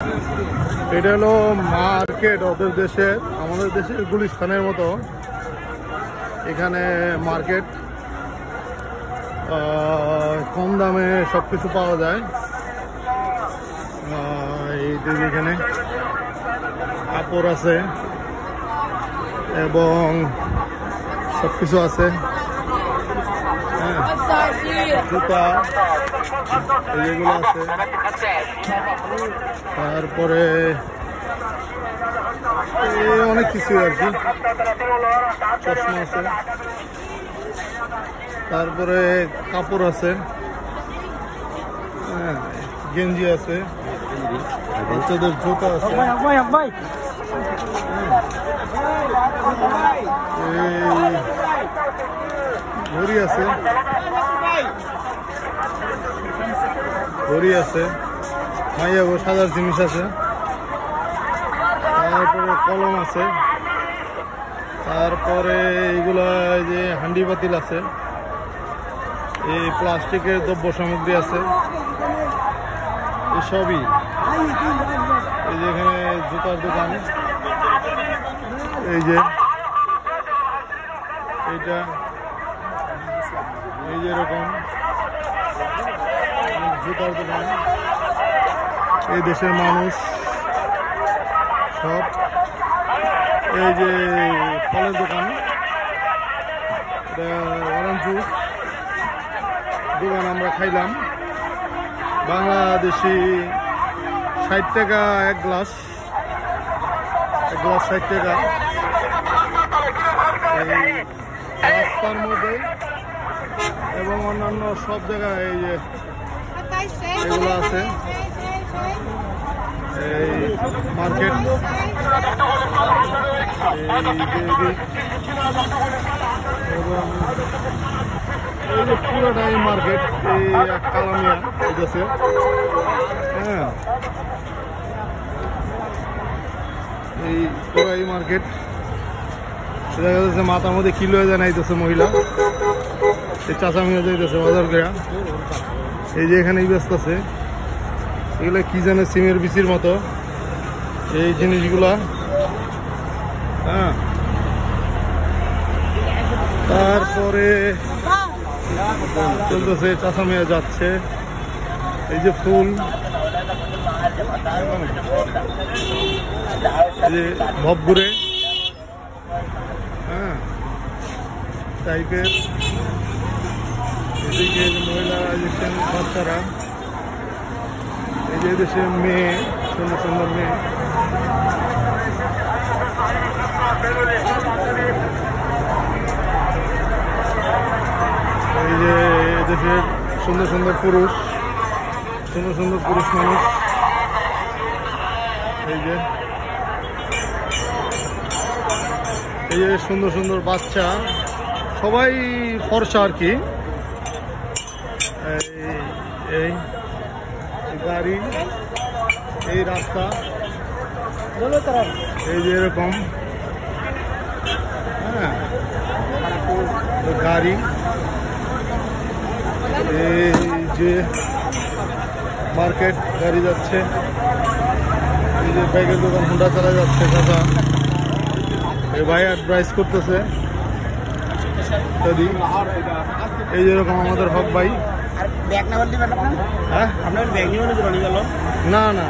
এটা হলো মার্কেট ওদের দেশের, আমাদের দেশের গুলিস্তানের মতো। এখানে মার্কেট, কম দামে সবকিছু পাওয়া যায়। এই দিকে এখানে কাপড় আছে এবং সবকিছু আছে। জুতা এইগুলো আছে, তারপরে অনেক কিছু আর কি, চশমা আছে, তারপরে কাপড় আছে, গেঞ্জি আছে, বাচ্চাদের জুতা আছে, ঘড়ি আছে, ঘড়ি আছে, মাইয়া গো সাজার জিনিস আছে, তারপরে কলম আছে, তারপরে এইগুলা যে হান্ডি পাতিল আছে, এই প্লাস্টিকের দ্রব্য সামগ্রী আছে, এসবই। এই যে এখানে জুতার দোকান, এই যে এইটা, এই যে এরকম জুতার দোকান। এই দেশের মানুষ সব। এই যে ফলের দোকান, এটা অরেঞ্জ জুস দোকান আমরা খাইলাম, বাংলাদেশি 60 টাকা এক গ্লাস 60 টাকা। এই রাস্তার মধ্যে এবং অন্যান্য সব জায়গায় এই যে এগুলো আছে। এই মার্কেট, এবং এই যে পুরোটাই মার্কেট। এই কালামিয়া হইতেছে, হ্যাঁ, এই পুরাই মার্কেট। দেখা যাচ্ছে মাথার মধ্যে কিলো জানাইতেছে মহিলা, এই চাচা মিয়া যাইতেছে বাজার করে। এই যে এখানে ব্যস্ত আছে, এগুলো কি জানে সিমের বিচির মতো এই জিনিসগুলা, হ্যাঁ। তারপরে চলতেছে, চাচা মেয়ে যাচ্ছে। এই যে ফুল, এই যে ভবঘুরে, হ্যাঁ, টাইপের। এদিকে মহিলা দেখছেন, বাচ্চারা, এই যে দেশে মেয়ে, সুন্দর সুন্দর মেয়ে। এই যে দেশের সুন্দর সুন্দর পুরুষ, সুন্দর সুন্দর পুরুষ মানুষ। এই যে সুন্দর সুন্দর বাচ্চা, সবাই ফর্সা আর কি। এই গাড়ি, এই রাস্তা, এই যে এরকম, হ্যাঁ, গাড়ি, এই যে মার্কেট, গাড়ি যাচ্ছে। এই যে বাইকের দোকান, হুন্ডা চালা যাচ্ছে কাকা। এই ভাই অ্যাডভাইস করতেছে। এই যেরকম আমাদের হক ভাই, হ্যাঁ, না না।